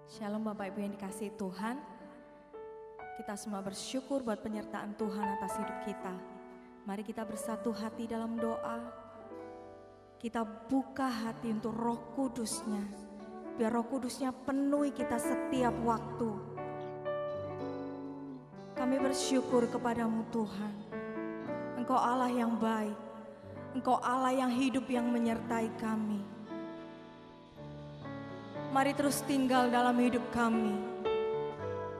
Shalom Bapak Ibu yang dikasihi Tuhan. Kita semua bersyukur buat penyertaan Tuhan atas hidup kita. Mari kita bersatu hati dalam doa. Kita buka hati untuk Roh Kudus-Nya. Biar Roh Kudus-Nya penuhi kita setiap waktu. Kami bersyukur kepadamu Tuhan. Engkau Allah yang baik. Engkau Allah yang hidup yang menyertai kami. Mari terus tinggal dalam hidup kami.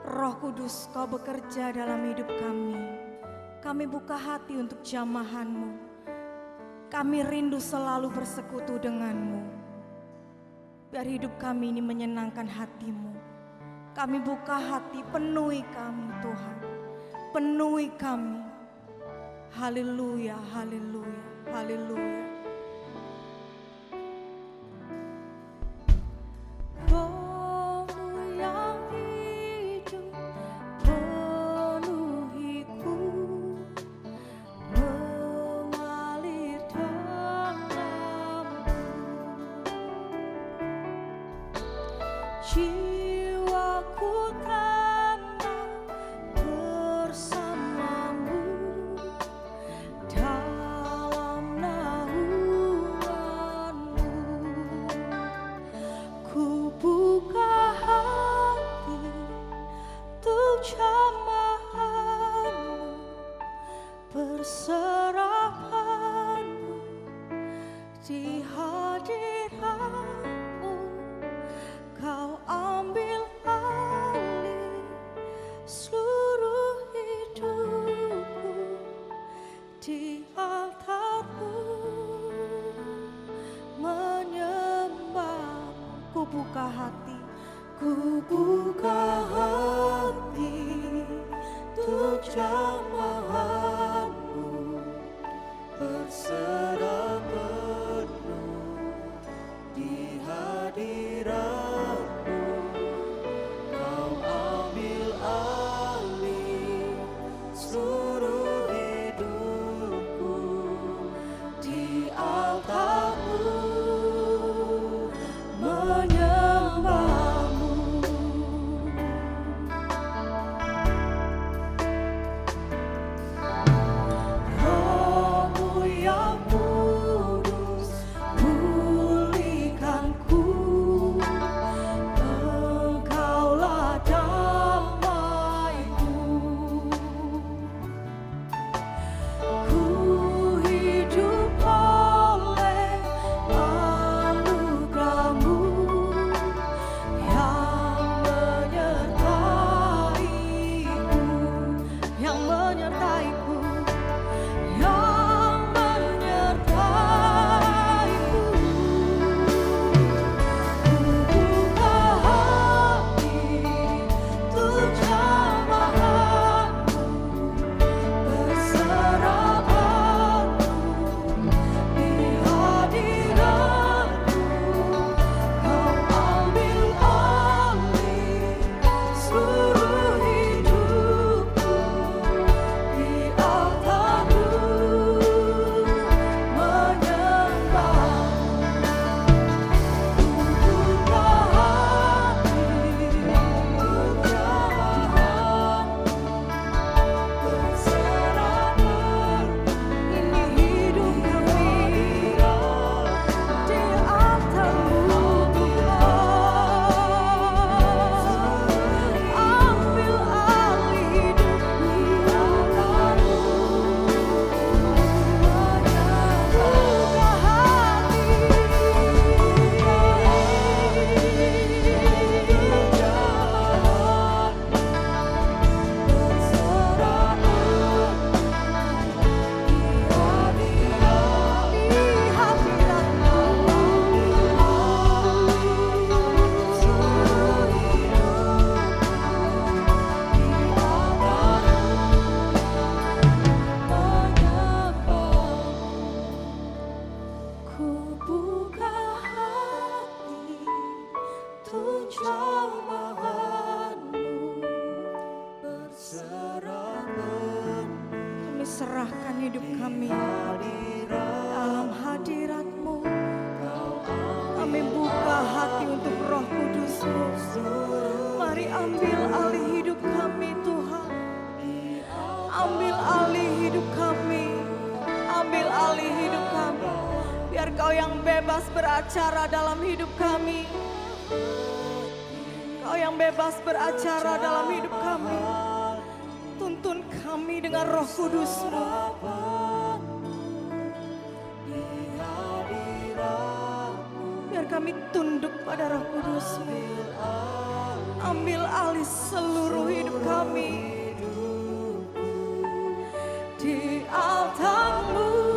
Roh Kudus, Kau bekerja dalam hidup kami. Kami buka hati untuk jamahan-Mu. Kami rindu selalu bersekutu dengan-Mu. Biar hidup kami ini menyenangkan hati-Mu. Kami buka hati, penuhi kami Tuhan. Penuhi kami. Haleluya, haleluya, haleluya. Jiwaku tenang bersamamu dalam naunganmu. Ku buka hati untuk jamahanmu, berserah padamu di hadiratmu. Kau ambil alih seluruh hidupku di altar-Mu, menyembah-Mu. Ku buka hati, ku buka hati untuk jamahan-Mu, berserah penuh di hadirat. serahkan hidup kami dalam hadirat-Mu. Kami buka hati untuk Roh Kudus-Mu. beracara dalam hidup kami. Kau yang bebas beracara dalam hidup kami. Tuntun kami dengan Roh Kudus-Mu. Biar kami tunduk pada Roh Kudus-Mu. Ambil alih seluruh hidup kami. Di altar-Mu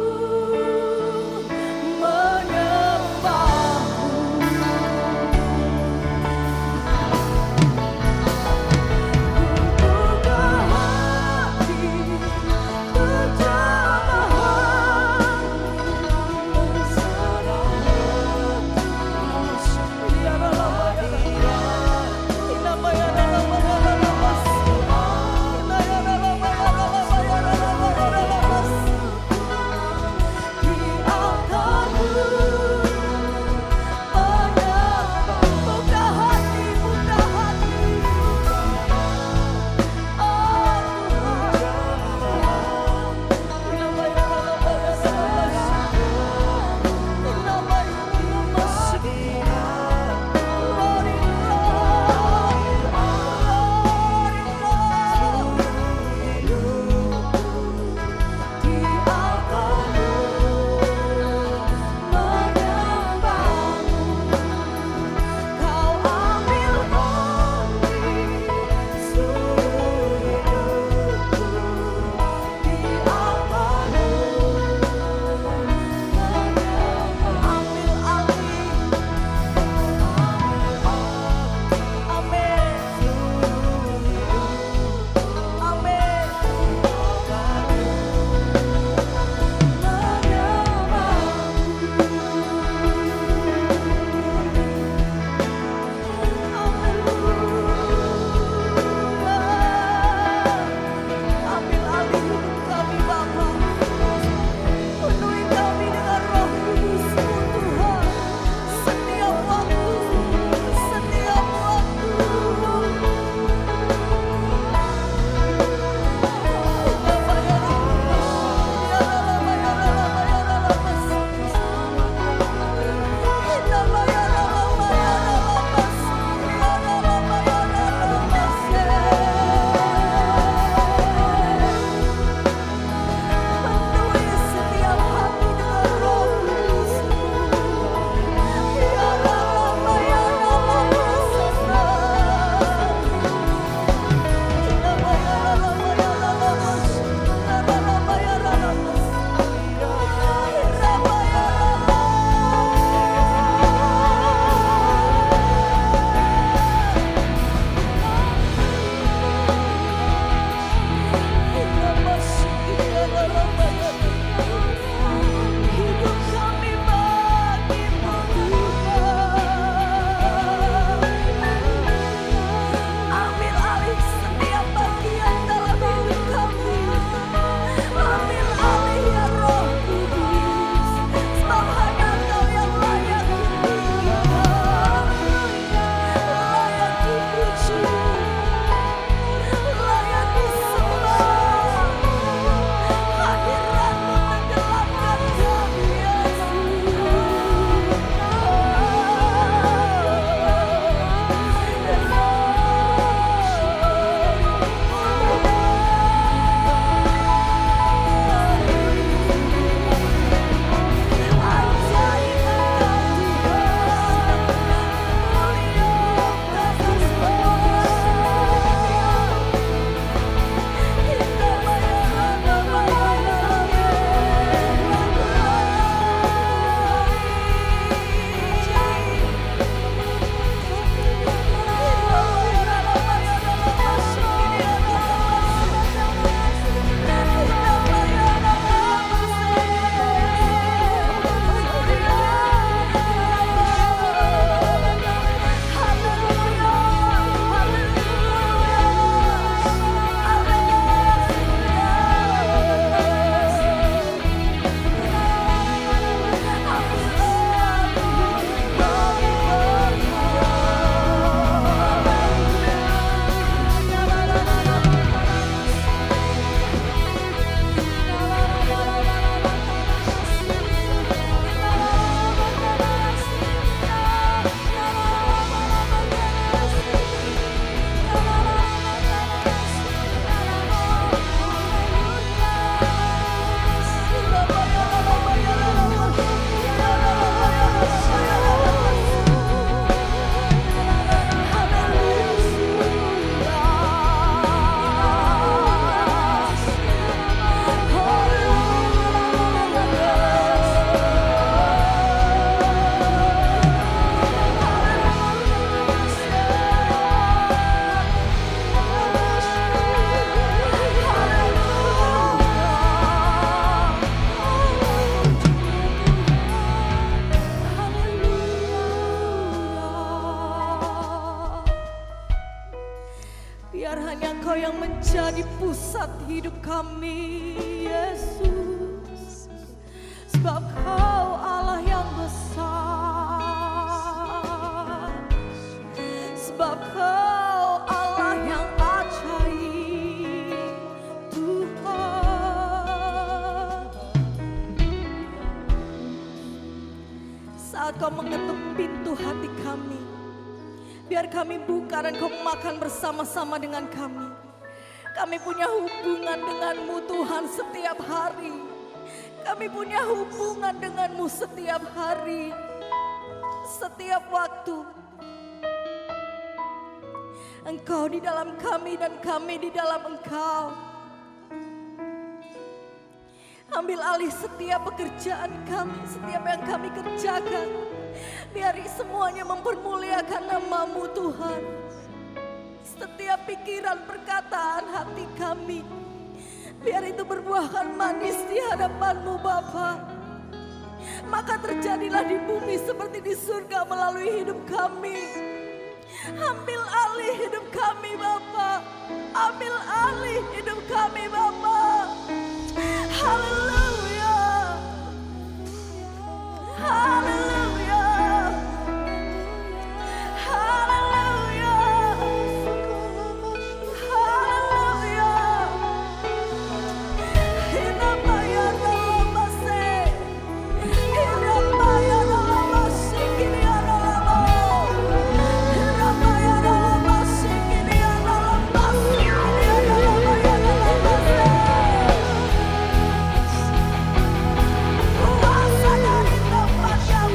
Engkau yang menjadi pusat hidup kami, Yesus. Sebab Kau Allah yang besar, sebab Kau Allah yang ajaib, Tuhan. Saat Kau mengetuk pintu hati kami, biar kami buka dan Kau makan bersama-sama dengan kami. Kami punya hubungan dengan-Mu Tuhan setiap hari. Kami punya hubungan dengan-Mu setiap hari, setiap waktu. Engkau di dalam kami dan kami di dalam Engkau. Ambil alih setiap pekerjaan kami, setiap yang kami kerjakan. Biari semuanya mempermuliakan nama-Mu Tuhan. Setiap pikiran, perkataan hati kami, biar itu berbuahkan manis di hadapan-Mu Bapa. Maka terjadilah di bumi seperti di surga melalui hidup kami. Ambil alih hidup kami Bapa. Ambil alih hidup kami Bapa. Haleluya. Haleluya. Haleluya. Haleluya. Hinabaya dalabase. Hinabaya dalabase kini adalabo. Hinabaya dalabase kini adalabase kini adalabaya dalabase. Kuasa dari tempat yang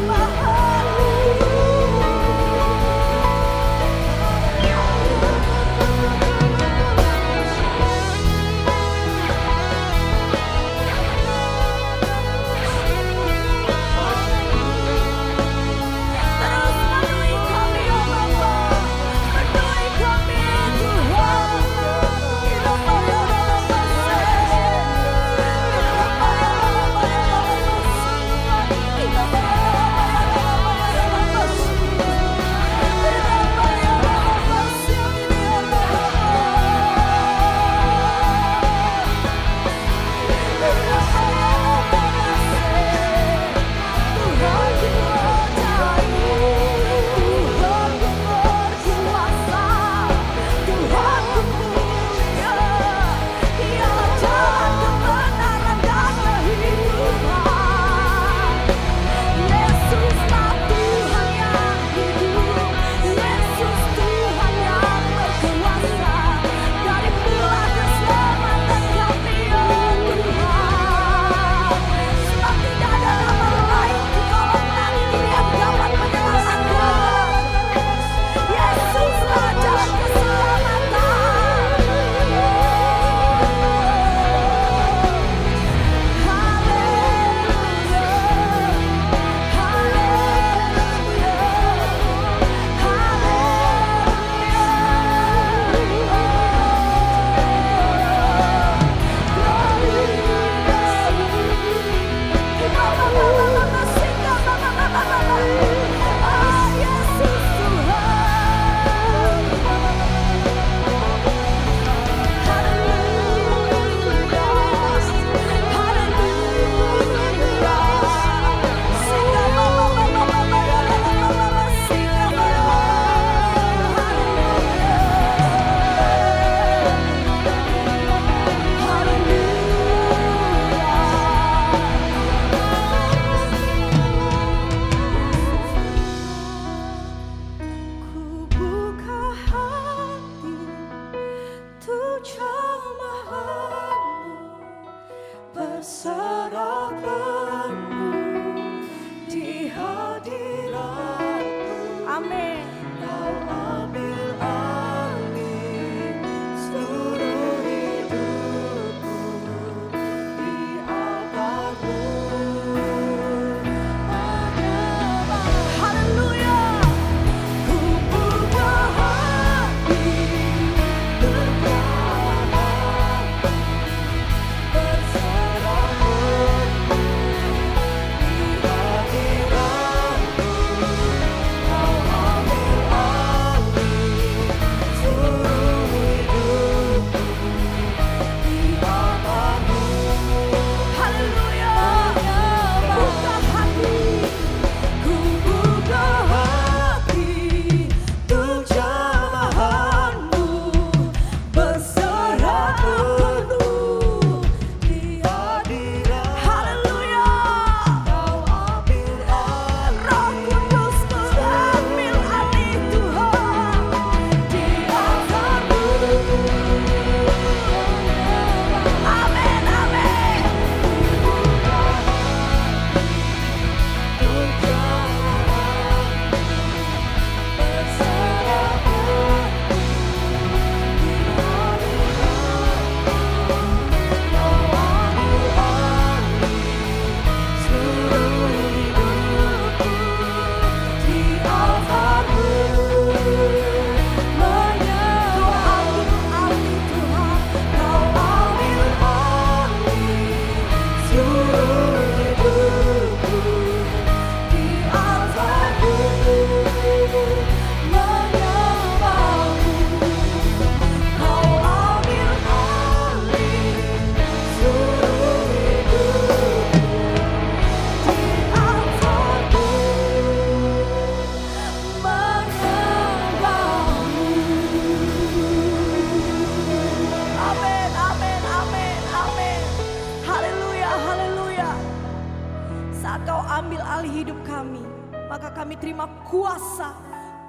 terima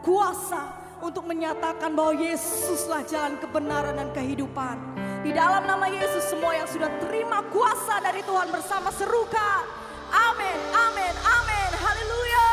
kuasa untuk menyatakan bahwa Yesuslah jalan kebenaran dan kehidupan. Di dalam nama Yesus, semua yang sudah terima kuasa dari Tuhan bersama serukan, amin, amin, amin, haleluya.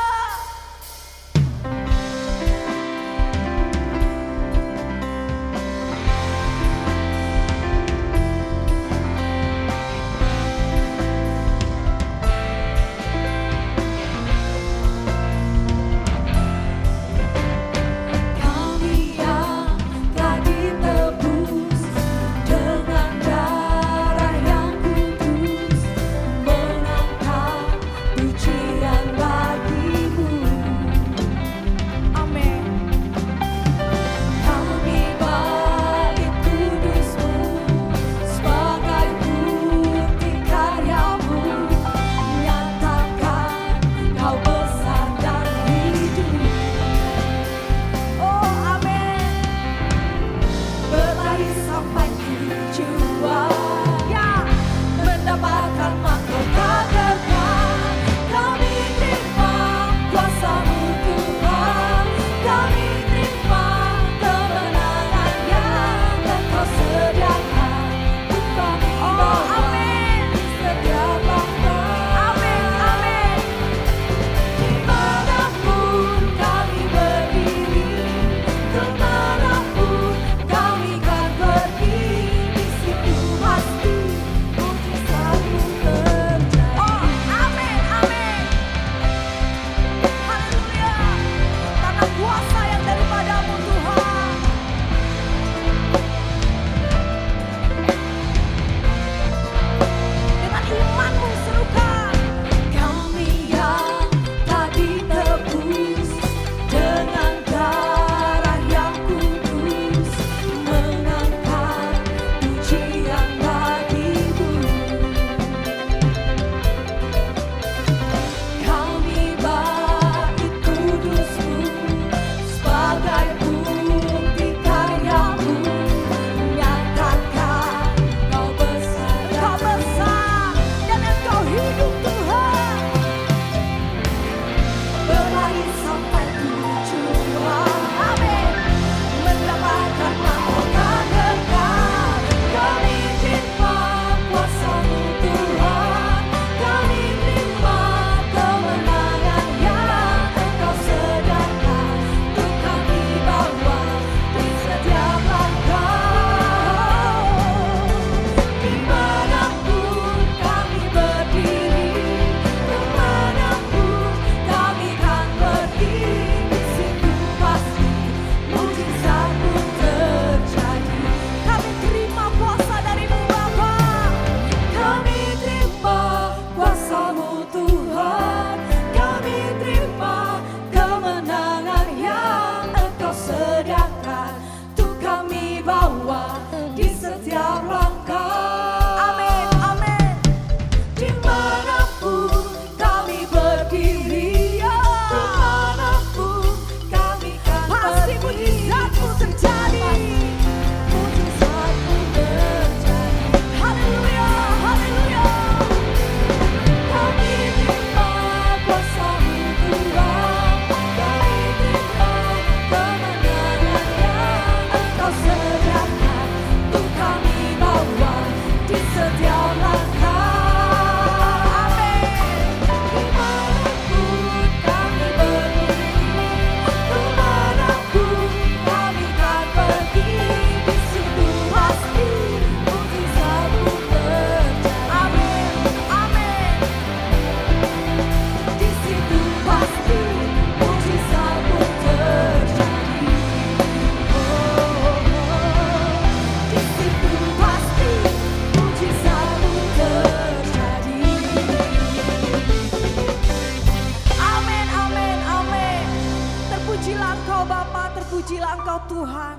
Terpujilah Engkau Tuhan.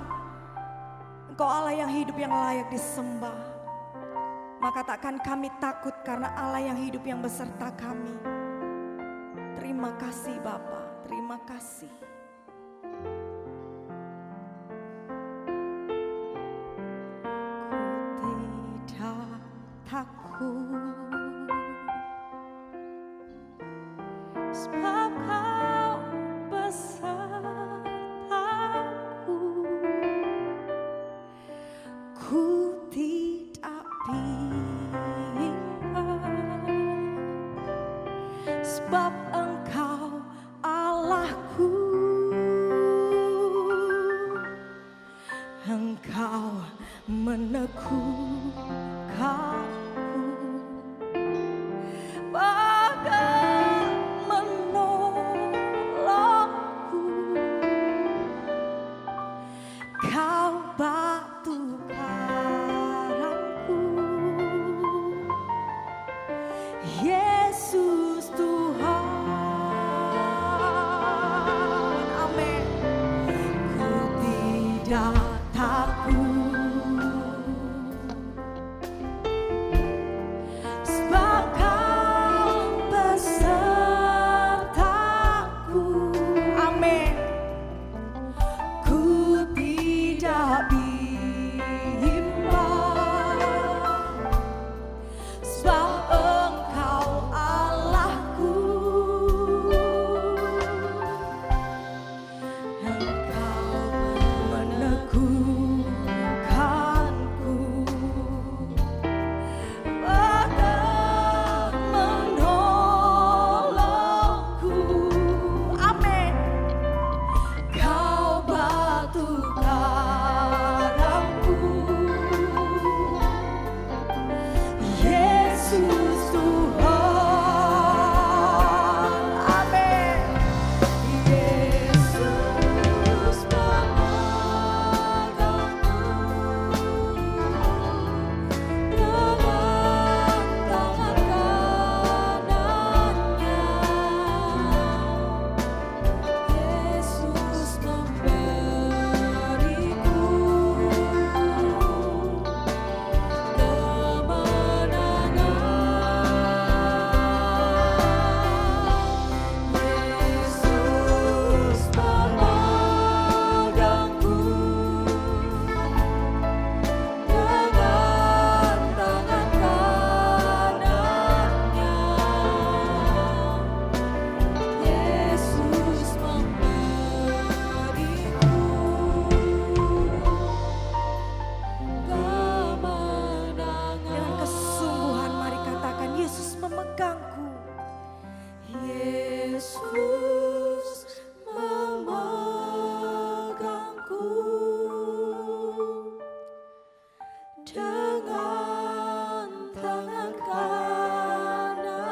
Engkau Allah yang hidup yang layak disembah. Maka takkan kami takut karena Allah yang hidup yang beserta kami. Terima kasih Bapa, terima kasih. Ku tidak takut sebab Kau Kau batu karangku, Yesus Tuhan. Amin. Ku tidak takut, sebab Kau besertaku. Amin. Ku tidak bimbang, sebab Engkau Allahku. Engkau meneguhkanku, Engkau menolongku. Amin. Kau batu karangku, Yesus Tuhan. Amin. Yesus memegangku dengan tangan kanannya. Yesus memberiku dengan kesungguhan, mari katakan, Yesus memegangku. Yesus memegangku dengan tangan kanannya.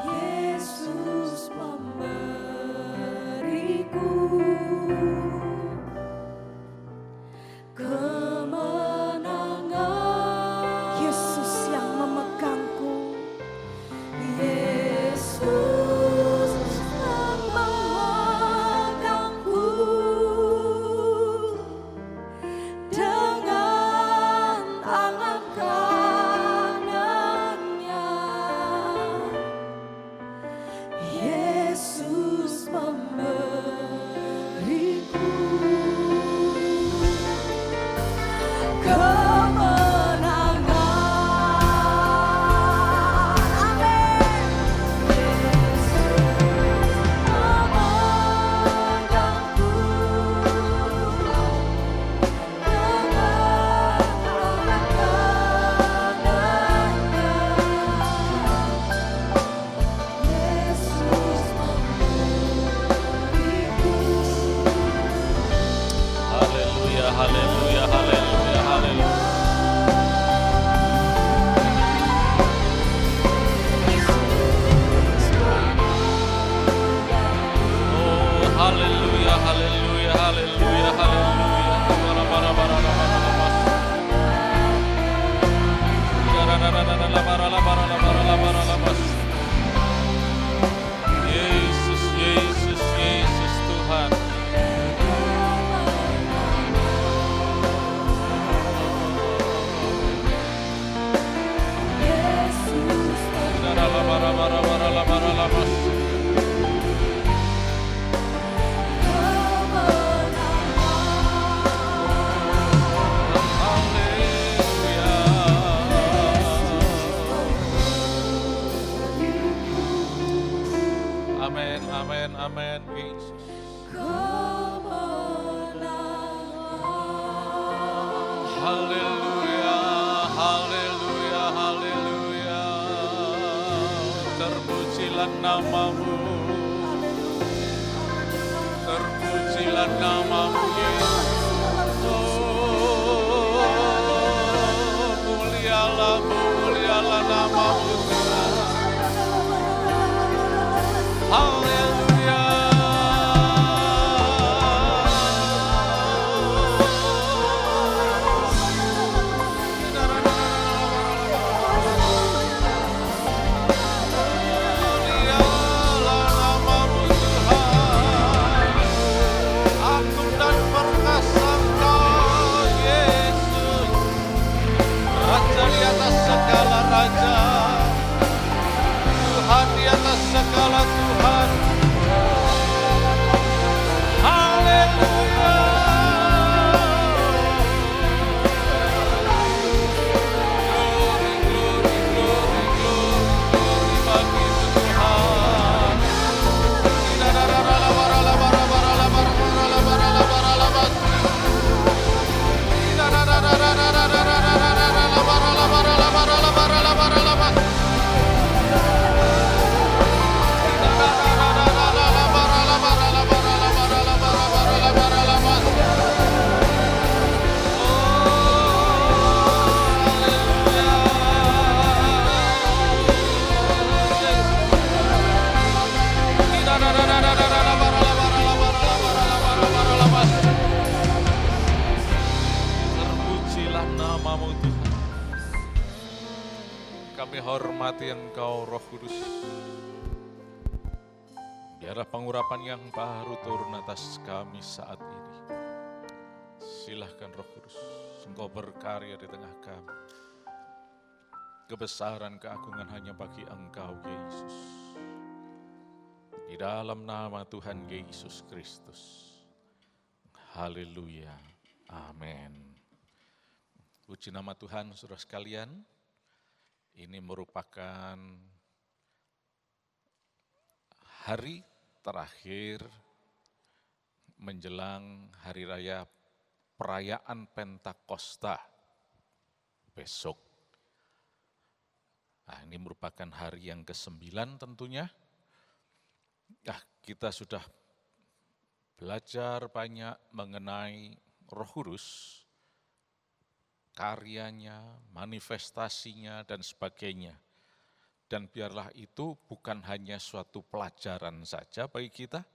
Yesus memberiku kemenangan. Yesus yang memegangku, Yesus memegangku dengan tangan kanannya. Yesus memberiku kemenangan. Amin. Yesus memegangku dengan tangan kanannya. Yesus memberiku. Haleluya, haleluya, haleluya, haleluya. Oh, haleluya, haleluya, haleluya, haleluya. Bara bara bara bara bara. Bara bara bara bara bara bara bara. Yesus, Yesus, Yesus Tuhan. Bara bara bara bara bara bara. Amin, amin, amin, Yesus. Haleluya, haleluya, haleluya. Terpujilah namamu, terpujilah namamu Yesus. Oh, mulialah, mulialah namamu Tuhan. Haleluya. hormati Engkau Roh Kudus. Biarlah pengurapan yang baru turun atas kami saat ini. Silahkan Roh Kudus, Engkau berkarya di tengah kami. Kebesaran keagungan hanya bagi Engkau Yesus. Di dalam nama Tuhan Yesus Kristus. Haleluya. Amin. Puji nama Tuhan, saudara sekalian. Ini merupakan hari terakhir menjelang hari raya perayaan Pentakosta besok. Nah, ini merupakan hari yang ke-9 tentunya. Kita sudah belajar banyak mengenai Roh Kudus, karyanya, manifestasinya, dan sebagainya. Dan biarlah itu bukan hanya suatu pelajaran saja bagi kita,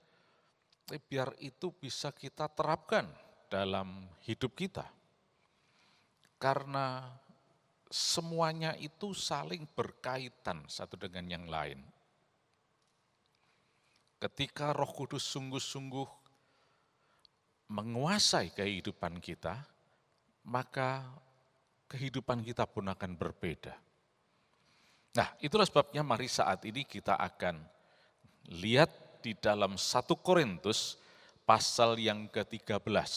tapi biar itu bisa kita terapkan dalam hidup kita. Karena semuanya itu saling berkaitan satu dengan yang lain. Ketika Roh Kudus sungguh-sungguh menguasai kehidupan kita, maka kehidupan kita pun akan berbeda. Nah, itulah sebabnya mari saat ini kita akan lihat di dalam 1 Korintus pasal yang ke-13.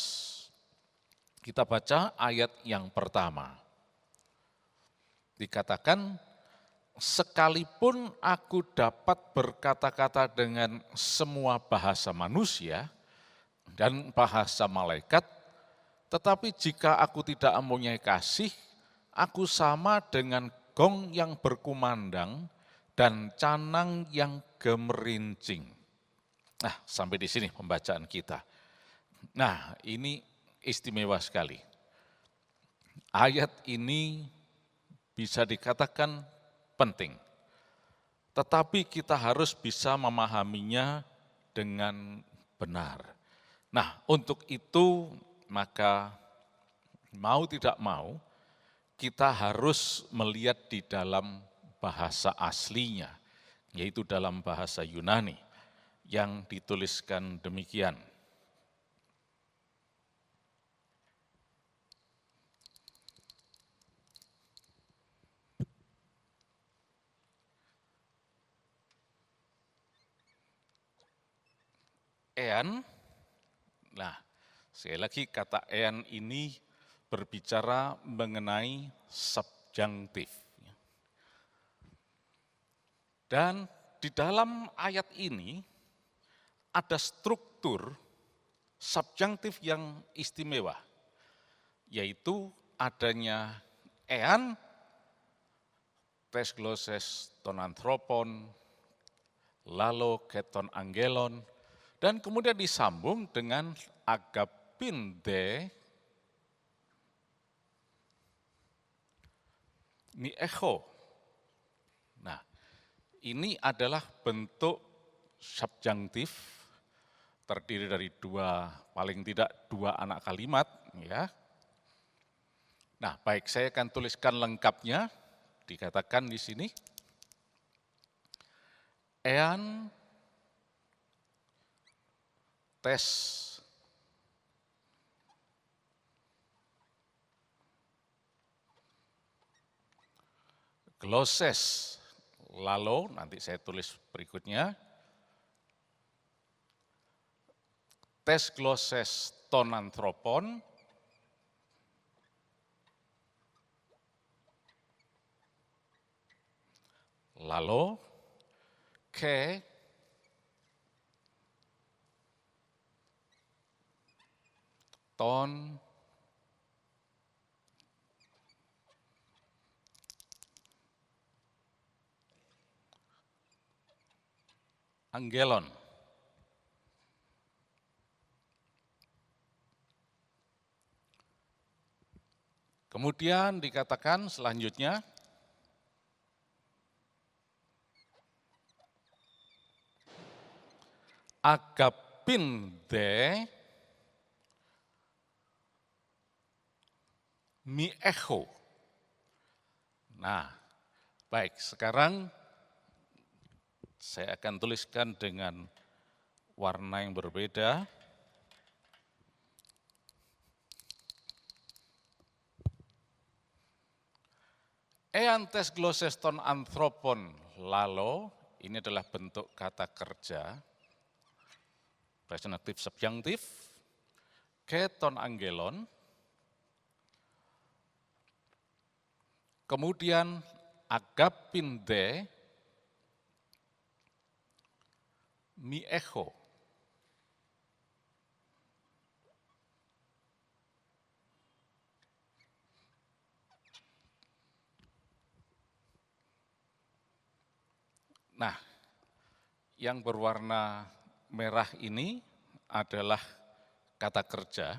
Kita baca ayat yang pertama. Dikatakan, sekalipun aku dapat berkata-kata dengan semua bahasa manusia dan bahasa malaikat, tetapi jika aku tidak mempunyai kasih, aku sama dengan gong yang berkumandang dan canang yang gemerincing. Nah, sampai di sini pembacaan kita. Nah, ini istimewa sekali. Ayat ini bisa dikatakan penting, tetapi kita harus bisa memahaminya dengan benar. Nah, untuk itu maka mau tidak mau kita harus melihat di dalam bahasa aslinya, yaitu dalam bahasa Yunani yang dituliskan demikian. Ean, nah sekali lagi kata ean ini berbicara mengenai subjunktif. Dan di dalam ayat ini ada struktur subjunktif yang istimewa, yaitu adanya ean, tes gloses ton anthropon, lalo keton angelon, dan kemudian disambung dengan agapinde ni echo. Nah, ini adalah bentuk subjunktif terdiri dari paling tidak dua anak kalimat, ya. Nah, baik, saya akan tuliskan lengkapnya. Dikatakan di sini, ean tes gloses lalo, nanti saya tulis berikutnya, tes gloses ton anthropon, lalo ke ton angelon. Kemudian dikatakan selanjutnya, agapinde mi echo. Nah, Baik, sekarang saya akan tuliskan dengan warna yang berbeda. Eantes gloseston anthropon lalo, ini adalah bentuk kata kerja, present active subjunctive, keton angelon, kemudian agapin de, mi echo. Nah, yang berwarna merah ini adalah kata kerja.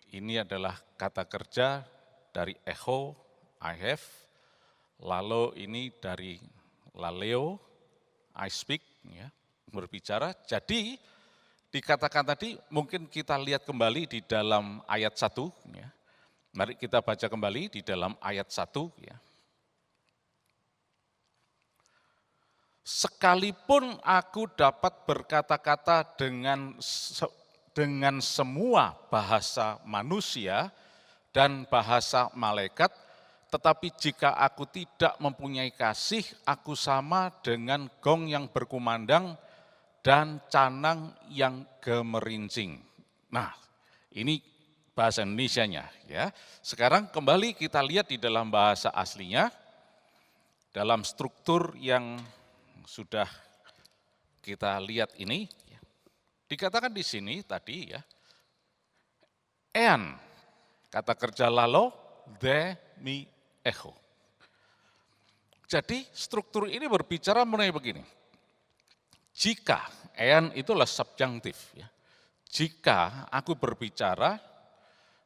Ini adalah kata kerja dari echo, I have, lalu ini dari laleo, I speak, ya, berbicara. Jadi dikatakan tadi mungkin kita lihat kembali di dalam ayat 1, ya. Mari kita baca kembali di dalam ayat 1, ya. Sekalipun aku dapat berkata-kata dengan semua bahasa manusia dan bahasa malaikat, tetapi jika aku tidak mempunyai kasih, aku sama dengan gong yang berkumandang dan canang yang gemerincing. Nah, ini bahasa Indonesianya, ya. Sekarang kembali kita lihat di dalam bahasa aslinya, dalam struktur yang sudah kita lihat ini, dikatakan di sini tadi, ya, ean, kata kerja lalo, de, mi, echo. Jadi struktur ini berbicara mengenai begini, jika, ean itulah subjunctif, ya. Jika aku berbicara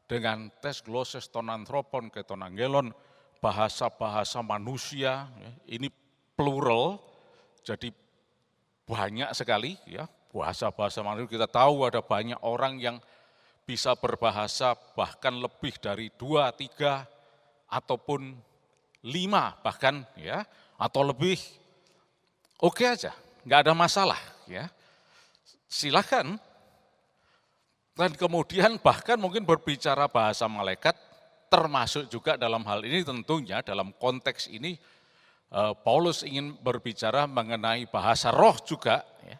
dengan tes glosses ton anthropon ke ton angelon, bahasa-bahasa manusia, ya, ini plural, jadi banyak sekali, ya, bahasa-bahasa manusia. Kita tahu ada banyak orang yang bisa berbahasa bahkan lebih dari 2, 3, ataupun 5 bahkan, ya, atau lebih. Oke aja, nggak ada masalah, ya. Silakan. Dan kemudian bahkan mungkin berbicara bahasa malaikat, termasuk juga dalam hal ini tentunya dalam konteks ini Paulus ingin berbicara mengenai bahasa roh juga, ya.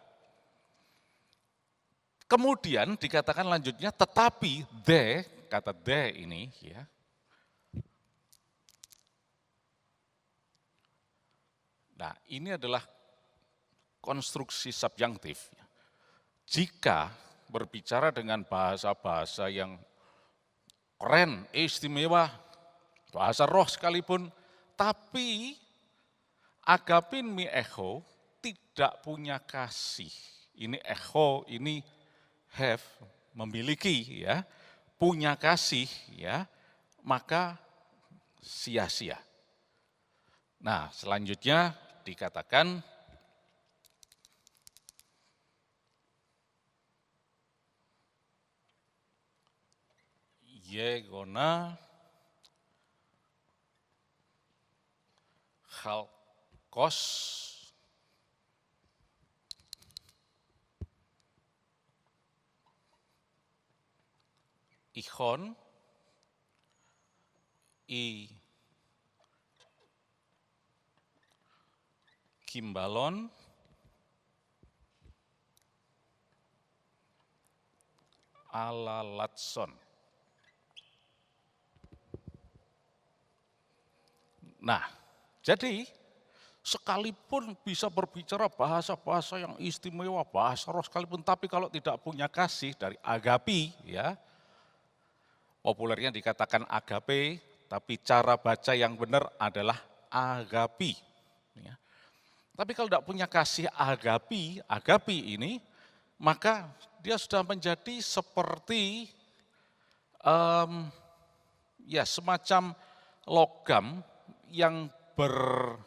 Kemudian dikatakan lanjutnya, tetapi de, kata de ini, ya, nah ini adalah konstruksi subjunktif. Jika berbicara dengan bahasa-bahasa yang keren, istimewa, bahasa roh sekalipun, tapi agapin mi echo tidak punya kasih. Ini echo, ini have, memiliki, ya, punya kasih, ya, maka sia-sia. Nah, selanjutnya dikatakan yegona halkos ikhon i kimbalon ala latson. Nah, jadi sekalipun bisa berbicara bahasa-bahasa yang istimewa, bahasa roh sekalipun, tapi kalau tidak punya kasih dari agapi, ya, populernya dikatakan agape, tapi cara baca yang benar adalah agapi. Ya. Tapi kalau tidak punya kasih agapi ini, maka dia sudah menjadi seperti ya semacam logam yang berbunyi,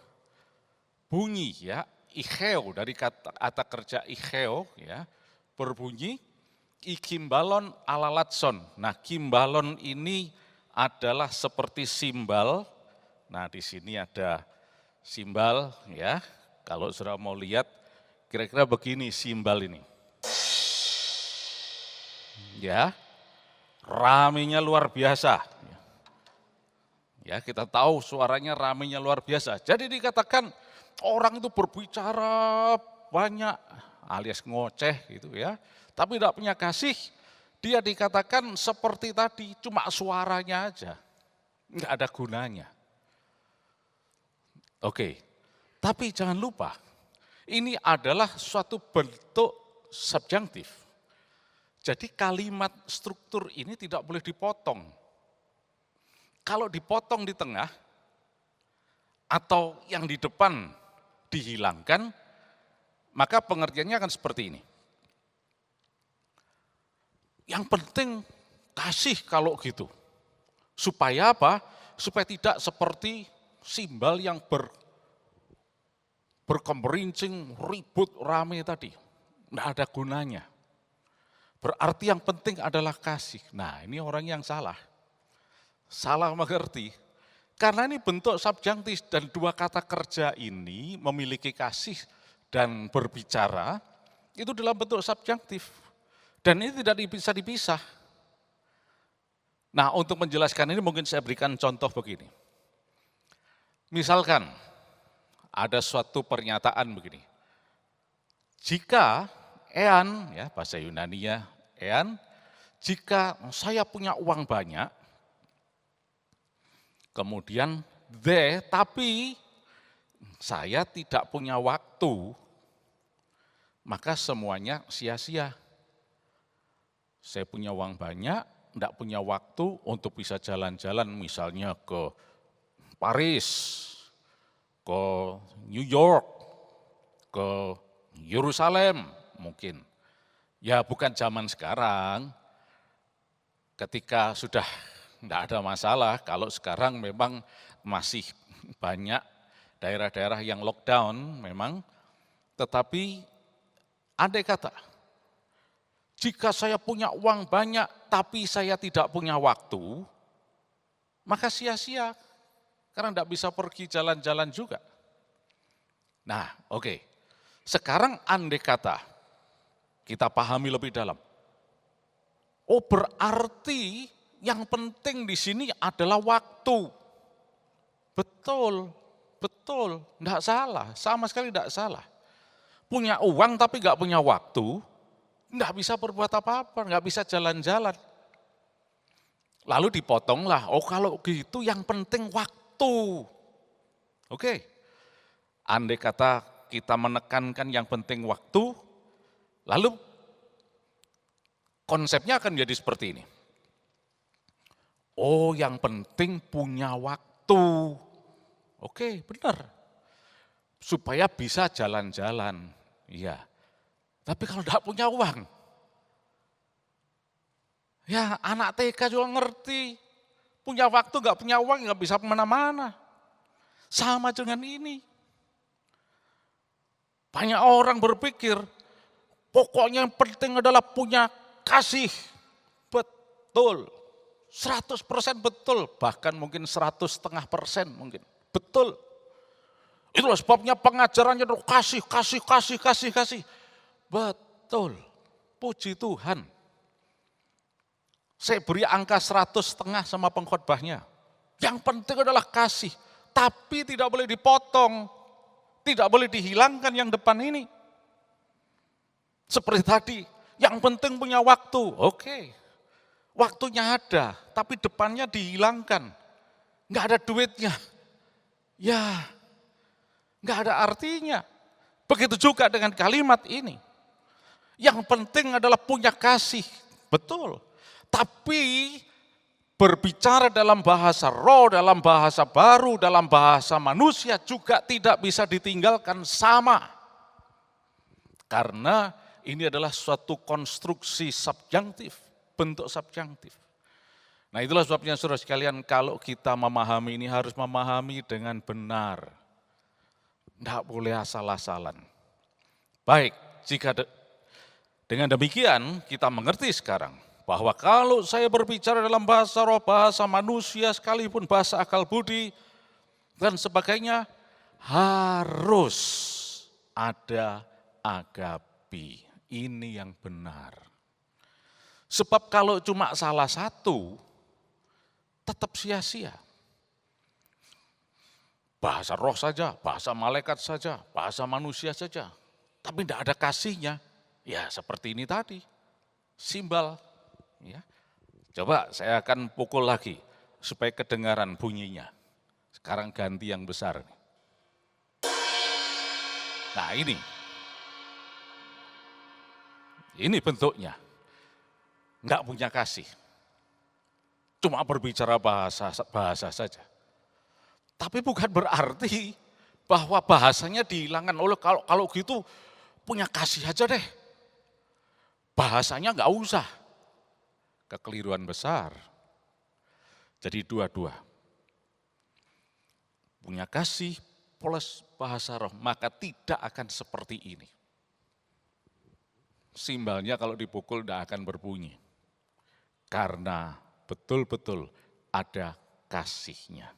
ya, icheo, dari kata kerja icheo, ya, berbunyi ikimbalon ala latson. Nah, kimbalon ini adalah seperti simbal Nah, di sini ada simbal ya. Kalau saudara mau lihat, kira-kira begini simbal ini. Ya, ramenya luar biasa. Ya, kita tahu suaranya ramenya luar biasa. Jadi dikatakan orang itu berbicara banyak alias ngoceh gitu ya. Tapi tidak punya kasih, dia dikatakan seperti tadi, cuma suaranya aja. Enggak ada gunanya. Oke, tapi jangan lupa, ini adalah suatu bentuk subjunktif. Jadi kalimat struktur ini tidak boleh dipotong. Kalau dipotong di tengah, atau yang di depan dihilangkan, maka pengertiannya akan seperti ini. Yang penting kasih kalau gitu. Supaya apa? Supaya tidak seperti simbal yang berkemerincing, ribut, rame tadi. Tidak ada gunanya. Berarti yang penting adalah kasih. Nah, ini orang yang salah. Salah mengerti. Karena ini bentuk subjunktif dan dua kata kerja ini memiliki kasih dan berbicara, itu dalam bentuk subjunktif. Dan ini tidak bisa dipisah. Nah, untuk menjelaskan ini mungkin saya berikan contoh begini. Misalkan ada suatu pernyataan begini. Jika Ean, ya bahasa Yunania, Ean, jika saya punya uang banyak, kemudian tapi saya tidak punya waktu, maka semuanya sia-sia. Saya punya uang banyak, tidak punya waktu untuk bisa jalan-jalan misalnya ke Paris, ke New York, ke Yerusalem mungkin. Ya bukan zaman sekarang, ketika sudah tidak ada masalah, kalau sekarang memang masih banyak daerah-daerah yang lockdown memang, tetapi andai kata, jika saya punya uang banyak tapi saya tidak punya waktu, maka sia-sia, karena tidak bisa pergi jalan-jalan juga. Nah, oke. Sekarang andai kata, kita pahami lebih dalam. Oh, berarti yang penting di sini adalah waktu. Betul, betul, tidak salah, sama sekali tidak salah. Punya uang tapi nggak punya waktu, nggak bisa berbuat apa-apa, nggak bisa jalan-jalan. Lalu dipotonglah, oh kalau gitu yang penting waktu. Oke, andai kata kita menekankan yang penting waktu, lalu konsepnya akan jadi seperti ini. Oh yang penting punya waktu. Oke, benar. Supaya bisa jalan-jalan. Iya. Tapi kalau tidak punya uang, ya anak TK juga ngerti. Punya waktu, nggak punya uang, nggak bisa kemana-mana. Sama dengan ini. Banyak orang berpikir, pokoknya yang penting adalah punya kasih. Betul. 100% betul. Bahkan mungkin 100,5% mungkin. Betul. Itulah sebabnya pengajarannya kasih. Betul, puji Tuhan. Saya beri angka 100,5 sama pengkhotbahnya. Yang penting adalah kasih, tapi tidak boleh dipotong, tidak boleh dihilangkan yang depan ini. Seperti tadi, yang penting punya waktu, oke. Waktunya ada, tapi depannya dihilangkan. Nggak ada duitnya, ya nggak ada artinya. Begitu juga dengan kalimat ini. Yang penting adalah punya kasih, betul. Tapi berbicara dalam bahasa roh, dalam bahasa baru, dalam bahasa manusia juga tidak bisa ditinggalkan sama. Karena ini adalah suatu konstruksi subjunktif, bentuk subjunktif. Nah itulah sebabnya saudara sekalian, kalau kita memahami ini harus memahami dengan benar. Tidak boleh asal-asalan. Baik, jika dengan demikian kita mengerti sekarang bahwa kalau saya berbicara dalam bahasa roh, bahasa manusia sekalipun bahasa akal budi, dan sebagainya, harus ada agapi. Ini yang benar. Sebab kalau cuma salah satu, tetap sia-sia. Bahasa roh saja, bahasa malaikat saja, bahasa manusia saja. Tapi tidak ada kasihnya, ya seperti ini tadi, simbal. Ya. Coba saya akan pukul lagi, supaya kedengaran bunyinya. Sekarang ganti yang besar. Nah ini bentuknya. Enggak punya kasih. Cuma berbicara bahasa saja. Tapi bukan berarti bahwa bahasanya dihilangkan. Oleh kalau gitu punya kasih aja deh. Bahasanya enggak usah. Kekeliruan besar. Jadi dua-dua. Punya kasih plus bahasa roh, maka tidak akan seperti ini. Simbalnya kalau dipukul tidak akan berbunyi. Karena betul-betul ada kasihnya.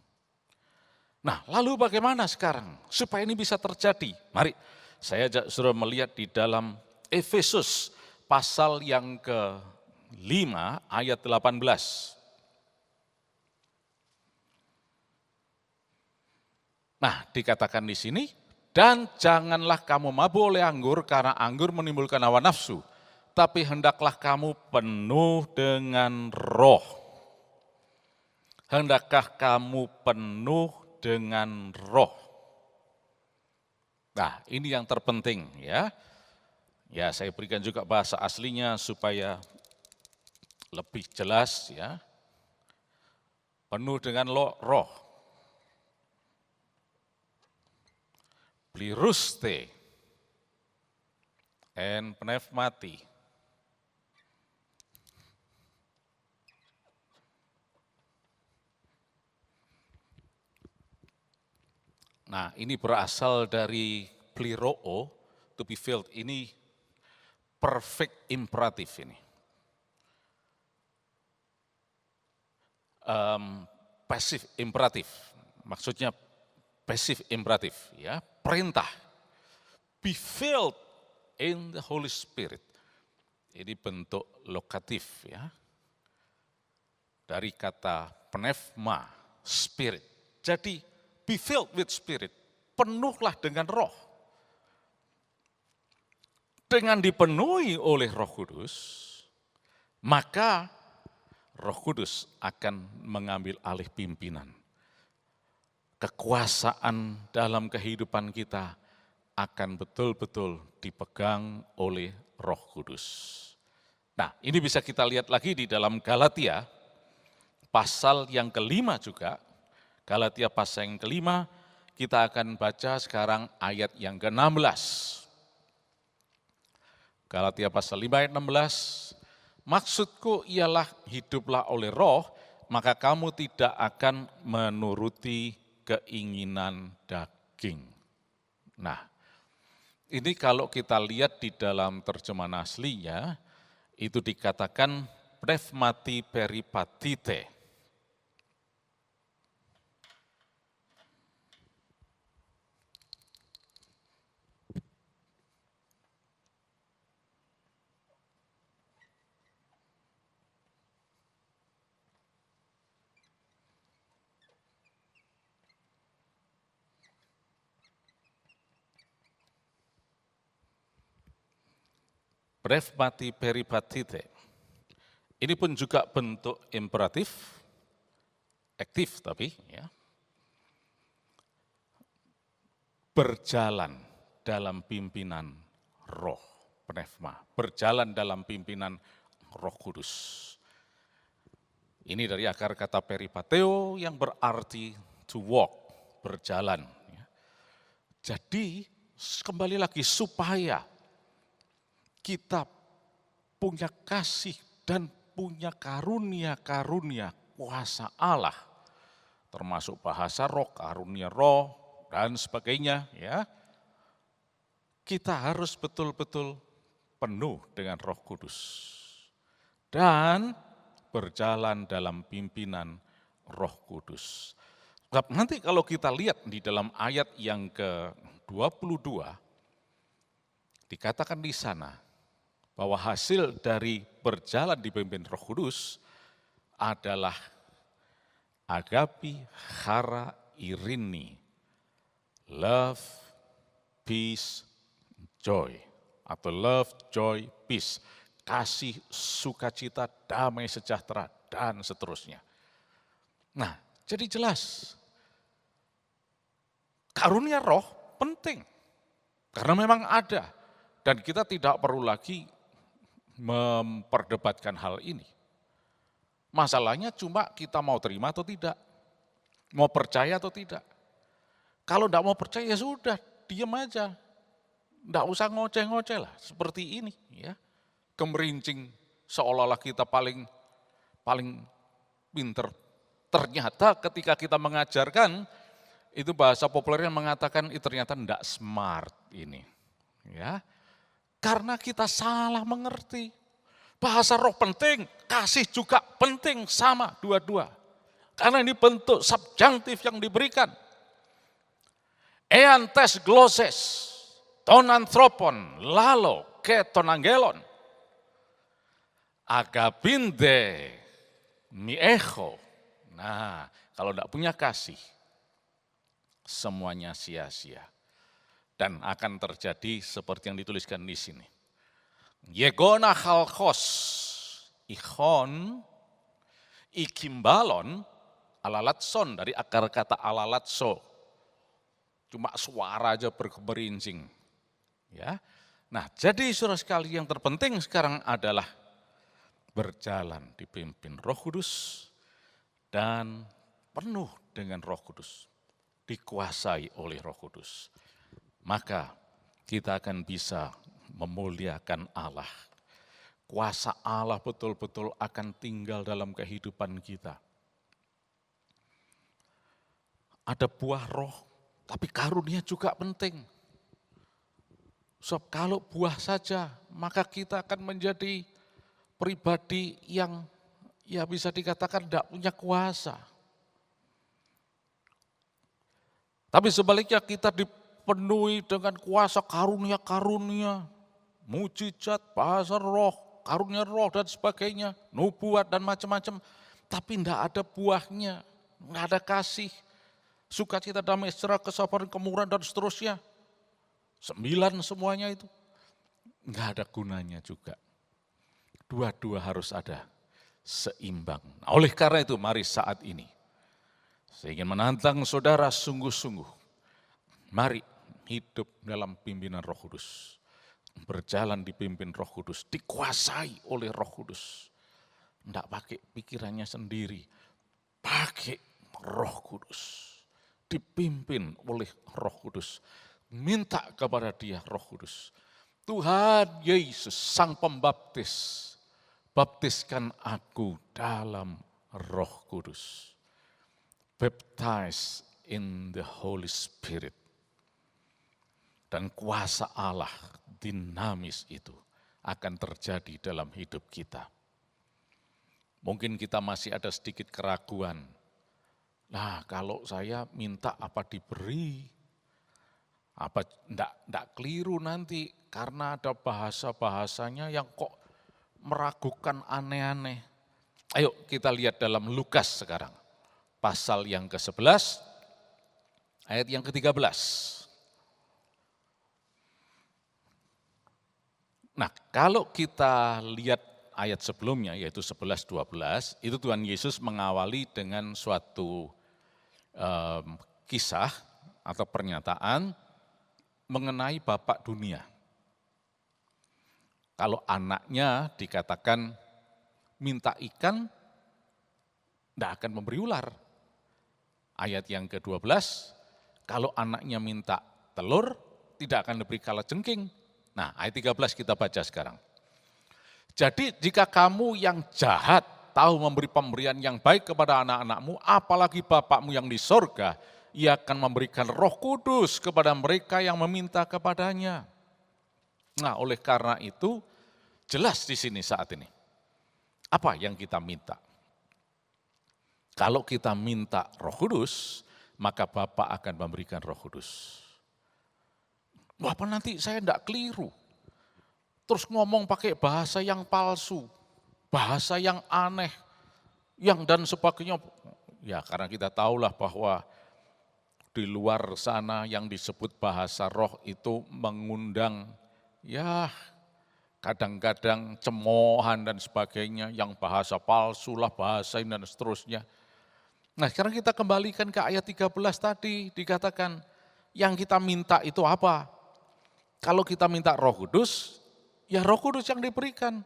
Nah, lalu bagaimana sekarang supaya ini bisa terjadi? Mari saya suruh melihat di dalam Efesus pasal yang ke-5 ayat 18. Nah, dikatakan di sini, dan janganlah kamu mabuk oleh anggur, karena anggur menimbulkan hawa nafsu, tapi hendaklah kamu penuh dengan roh. Hendakkah kamu penuh dengan roh. Nah, ini yang terpenting ya. Ya, saya berikan juga bahasa aslinya supaya lebih jelas ya. Penuh dengan roh. Pliruste and pneumati. Nah, ini berasal dari pliroo, to be filled. Ini perfect imperatif ini. Passive imperatif, maksudnya passive imperatif, ya, perintah. Be filled in the Holy Spirit. Ini bentuk lokatif ya. Dari kata pneuma, spirit. Jadi be filled with spirit, penuhlah dengan roh. Dengan dipenuhi oleh Roh Kudus, maka Roh Kudus akan mengambil alih pimpinan. Kekuasaan dalam kehidupan kita akan betul-betul dipegang oleh Roh Kudus. Nah, ini bisa kita lihat lagi di dalam Galatia, pasal yang ke-5 juga. Galatia pasal yang ke-5, kita akan baca sekarang ayat yang ke-16. Galatia pasal 5 ayat 16, maksudku ialah hiduplah oleh roh, maka kamu tidak akan menuruti keinginan daging. Nah, ini kalau kita lihat di dalam terjemahan aslinya, itu dikatakan pneumati peripatite. Pneumati peripatite. Ini pun juga bentuk imperatif, aktif tapi ya. Berjalan dalam pimpinan roh, pneuma, berjalan dalam pimpinan Roh Kudus. Ini dari akar kata peripateo yang berarti to walk, berjalan. Jadi kembali lagi supaya kita punya kasih dan punya karunia-karunia kuasa Allah, termasuk bahasa roh, karunia roh, dan sebagainya. Ya, kita harus betul-betul penuh dengan Roh Kudus dan berjalan dalam pimpinan Roh Kudus. Sebab nanti kalau kita lihat di dalam ayat yang ke-22, dikatakan di sana bahwa hasil dari berjalan dipimpin Roh Kudus adalah agapi, chara, irini, love, peace, joy. Atau love, joy, peace. Kasih, sukacita, damai sejahtera, dan seterusnya. Nah, jadi jelas. Karunia roh penting. Karena memang ada. Dan kita tidak perlu lagi memperdebatkan hal ini. Masalahnya cuma kita mau terima atau tidak. Mau percaya atau tidak. Kalau tidak mau percaya ya sudah, diam aja. Tidak usah ngoceh-ngoceh lah, seperti ini. Ya. Kemerincing seolah-olah kita paling pinter. Ternyata ketika kita mengajarkan, itu bahasa populernya mengatakan ternyata tidak smart ini. Ya. Karena kita salah mengerti. Bahasa roh penting, kasih juga penting sama dua-dua. Karena ini bentuk subjunctif yang diberikan. Eantes gloses. Tonanthropon, lalo, ke tonangelon. Agapinde, miecho. Nah, kalau tidak punya kasih, semuanya sia-sia. Dan akan terjadi seperti yang dituliskan di sini. Yegona halkos, ikhon, ikimbalon, alalatson, dari akar kata alalatso. Cuma suara aja berkemerincing. Ya, nah jadi saudara sekali yang terpenting sekarang adalah berjalan dipimpin Roh Kudus dan penuh dengan Roh Kudus, dikuasai oleh Roh Kudus. Maka kita akan bisa memuliakan Allah. Kuasa Allah betul-betul akan tinggal dalam kehidupan kita. Ada buah roh, tapi karunia juga penting. Sebab kalau buah saja, maka kita akan menjadi pribadi yang ya bisa dikatakan tidak punya kuasa. Tapi sebaliknya kita dipenuhi dengan kuasa karunia-karunia, mujizat, bahasa roh, karunia roh dan sebagainya, nubuat dan macam-macam. Tapi tidak ada buahnya, tidak ada kasih, sukacita, damai sejahtera, kesabaran, kemurahan dan seterusnya. 9 semuanya itu, enggak ada gunanya juga. Dua-dua harus ada, seimbang. Nah, oleh karena itu mari saat ini, saya ingin menantang saudara sungguh-sungguh. Mari hidup dalam pimpinan Roh Kudus. Berjalan dipimpin Roh Kudus, dikuasai oleh Roh Kudus. Enggak pakai pikirannya sendiri, pakai Roh Kudus. Dipimpin oleh Roh Kudus. Minta kepada Dia Roh Kudus. Tuhan Yesus Sang Pembaptis, baptiskan aku dalam Roh Kudus. Baptize in the Holy Spirit. Dan kuasa Allah dinamis itu akan terjadi dalam hidup kita. Mungkin kita masih ada sedikit keraguan. Nah, kalau saya minta apa diberi? Apa enggak keliru nanti karena ada bahasa-bahasanya yang kok meragukan aneh-aneh. Ayo kita lihat dalam Lukas sekarang. Pasal yang ke-11, ayat yang ke-13. Nah, kalau kita lihat ayat sebelumnya yaitu 11-12, itu Tuhan Yesus mengawali dengan suatu kisah atau pernyataan mengenai Bapak dunia. Kalau anaknya dikatakan minta ikan, tidak akan memberi ular. Ayat yang ke-12, kalau anaknya minta telur, tidak akan diberi kalajengking. Nah, ayat 13 kita baca sekarang. Jadi jika kamu yang jahat tahu memberi pemberian yang baik kepada anak-anakmu, apalagi Bapakmu yang di sorga, Ia akan memberikan Roh Kudus kepada mereka yang meminta kepadanya. Nah, oleh karena itu jelas di sini saat ini. Apa yang kita minta? Kalau kita minta Roh Kudus, maka Bapa akan memberikan Roh Kudus. Bapak nanti saya enggak keliru. Terus ngomong pakai bahasa yang palsu, bahasa yang aneh, yang dan sebagainya. Ya karena kita tahulah bahwa di luar sana yang disebut bahasa roh itu mengundang ya kadang-kadang cemoohan dan sebagainya, yang bahasa palsu lah, bahasa ini dan seterusnya. Nah sekarang kita kembalikan ke ayat 13 tadi, dikatakan yang kita minta itu apa? Kalau kita minta Roh Kudus, ya Roh Kudus yang diberikan.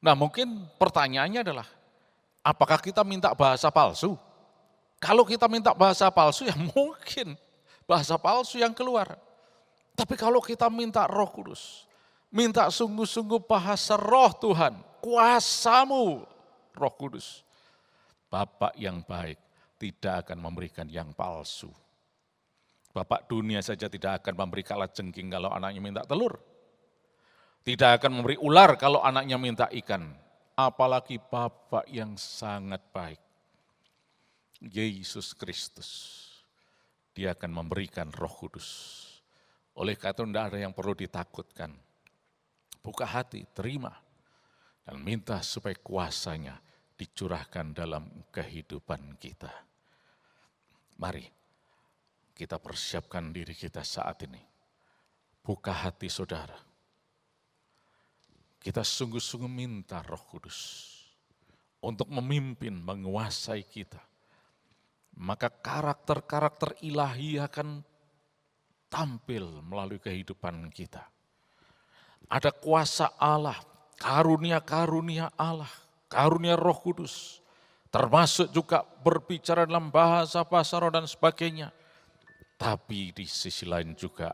Nah mungkin pertanyaannya adalah, apakah kita minta bahasa palsu? Kalau kita minta bahasa palsu ya mungkin bahasa palsu yang keluar. Tapi kalau kita minta Roh Kudus, minta sungguh-sungguh bahasa roh Tuhan, kuasamu Roh Kudus. Bapak yang baik tidak akan memberikan yang palsu. Bapak dunia saja tidak akan memberi kalajengking kalau anaknya minta telur. Tidak akan memberi ular kalau anaknya minta ikan. Apalagi Bapak yang sangat baik, Yesus Kristus, Dia akan memberikan Roh Kudus. Oleh karena itu tidak ada yang perlu ditakutkan. Buka hati, terima, dan minta supaya kuasanya dicurahkan dalam kehidupan kita. Mari kita persiapkan diri kita saat ini. Buka hati saudara. Kita sungguh-sungguh minta Roh Kudus untuk memimpin, menguasai kita. Maka karakter-karakter ilahi akan tampil melalui kehidupan kita. Ada kuasa Allah, karunia-karunia Allah, karunia Roh Kudus, termasuk juga berbicara dalam bahasa-bahasa roh dan sebagainya. Tapi di sisi lain juga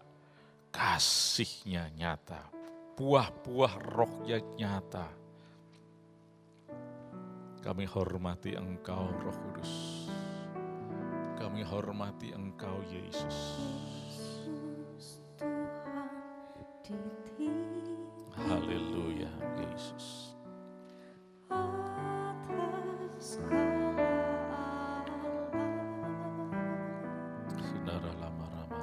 kasih-Nya nyata, buah-buah rohnya nyata. Kami hormati Engkau Roh Kudus, kami hormati Engkau Yesus. Haleluya Yesus. Saudara lama rama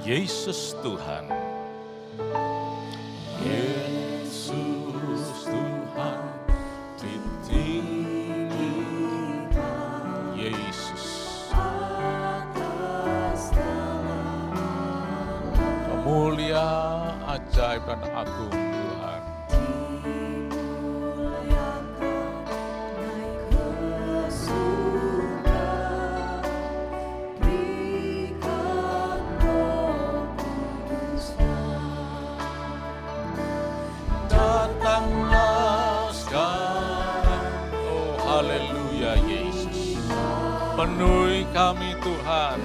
Yesus Tuhan. Yesus Tuhan ditinggikan. Yesus. Kemuliaan, ajaib dan agung Tuhan. Haleluya Yesus, penuhi kami Tuhan.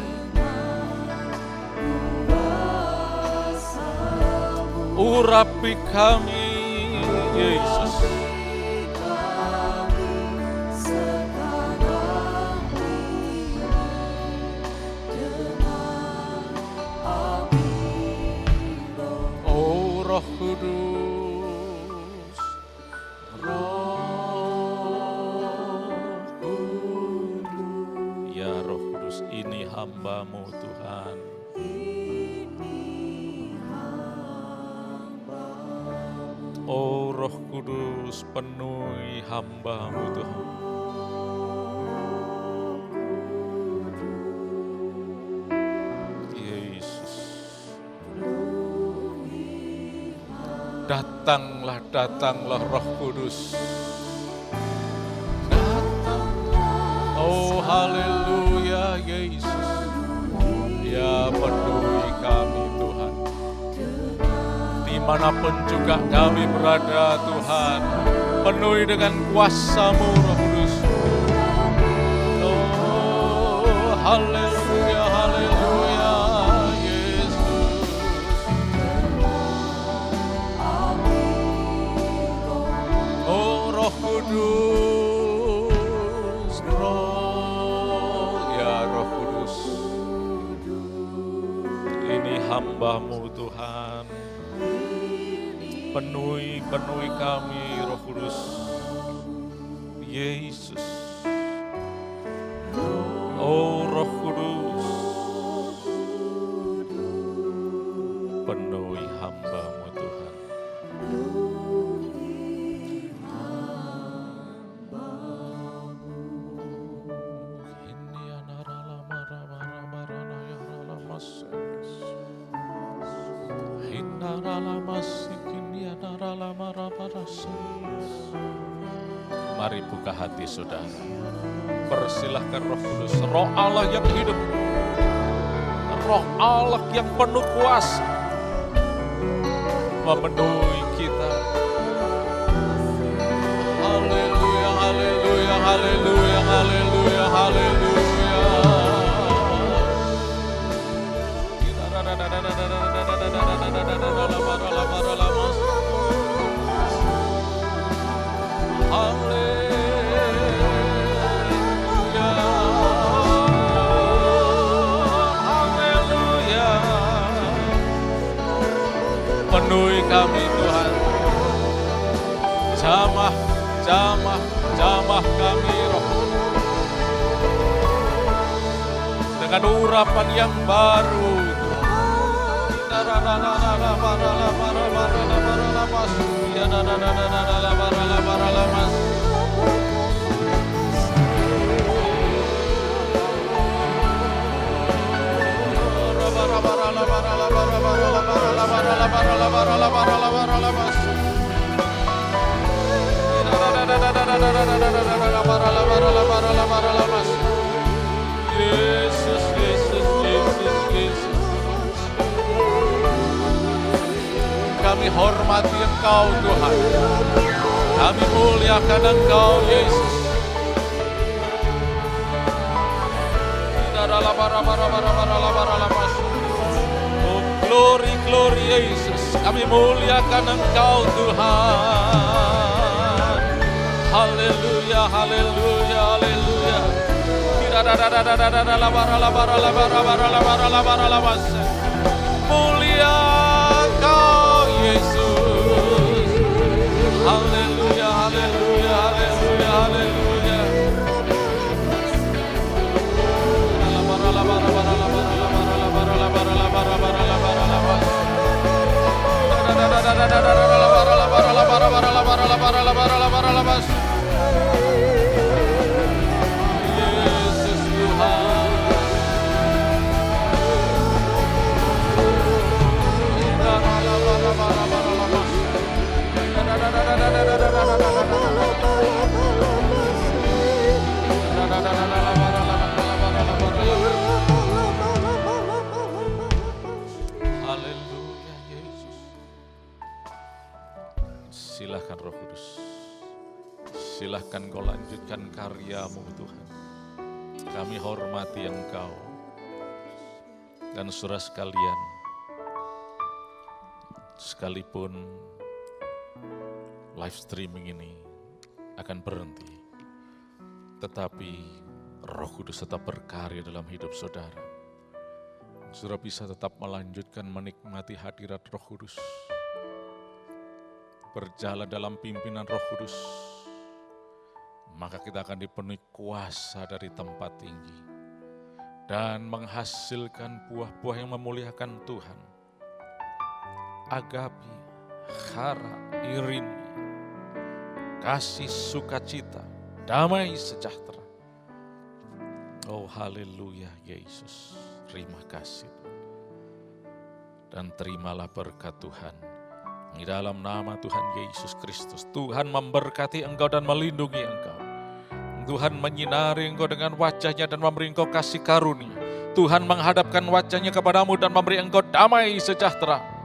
Urapi kami Yesus. Oh Roh Kudus, ini hamba-Mu Tuhan. Oh Roh Kudus, penuhi hamba-Mu Tuhan. Yesus. Datanglah, datanglah Roh Kudus. Oh haleluya Yesus, ya penuhi kami Tuhan. Dimanapun juga kami berada Tuhan, penuhi dengan kuasa-Mu Roh Kudus. Oh haleluya, haleluya Yesus. Oh Roh Kudus, hamba-Mu Tuhan. Penuhi kami Roh Kudus. Yesus. Oh Roh Kudus. Penuhi hamba-Mu Tuhan. Mari buka hati saudara. Persilahkan Roh Kudus, Roh Allah yang hidup, Roh Allah yang penuh kuasa memenuhi kita. Haleluya, haleluya, haleluya, haleluya, haleluya. Penuhi kami Tuhan. Jamah kami Roh. Dengan urapan yang baru Yesus, Yesus, Yesus, Yesus. Kami hormati Engkau Tuhan. Kami muliakan Engkau Yesus. Oh glory, glory Yesus. Kami muliakan Engkau Tuhan. Haleluya, haleluya, haleluya. Mulia Engkau Yesus. Haleluya, haleluya, haleluya, haleluya. Yesus Tuhan. Haleluya Yesus. Silahkan Roh Kudus. Silahkan Kau lanjutkan karya-Mu Tuhan. Kami hormati Engkau. Dan saudara sekalian, sekalipun live streaming ini akan berhenti, tetapi Roh Kudus tetap berkarya dalam hidup saudara. Saudara bisa tetap melanjutkan menikmati hadirat Roh Kudus, berjalan dalam pimpinan Roh Kudus, maka kita akan dipenuhi kuasa dari tempat tinggi dan menghasilkan buah-buah yang memuliakan Tuhan. Agapi, hara, irini, kasih, sukacita, damai, sejahtera. Oh haleluya Yesus, terima kasih. Dan terimalah berkat Tuhan. Di dalam nama Tuhan Yesus Kristus, Tuhan memberkati engkau dan melindungi engkau. Tuhan menyinari engkau dengan wajahnya dan memberi engkau kasih karunia. Tuhan menghadapkan wajahnya kepadamu dan memberi engkau damai sejahtera.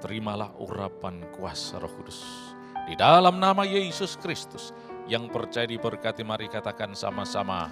Terimalah urapan kuasa Roh Kudus. Di dalam nama Yesus Kristus, yang percaya diberkati, mari katakan sama-sama.